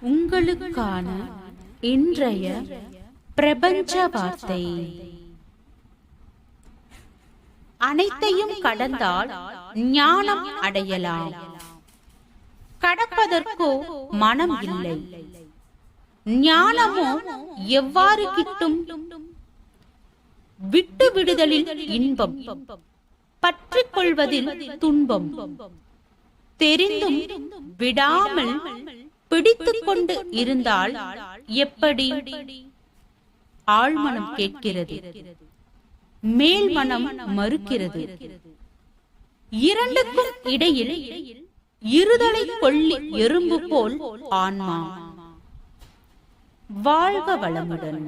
உங்களுக்கான இன்றைய பிரபஞ்ச வார்த்தை. அனைத்தையும் கடந்தால் ஞானம் அடையலாம். கடப்பதற்கோ மனம் இல்லை. ஞானமோ எவ்வாறு கிட்டும்? விட்டு விடுதலில் இன்பம், பற்றிக் கொள்வதில் துன்பம். தெரிந்தும் விடாமல் பிடித்துக் கொண்டு இருந்தால் எப்படி? ஆழ்மனம் கேட்கிறது, மேல் மனம் மறுக்கிறது. இரண்டுக்கும் இடையில் இருதலை கொள்ளி எறும்பு போல் ஆன்மா. வாழ்க வளமுடன்.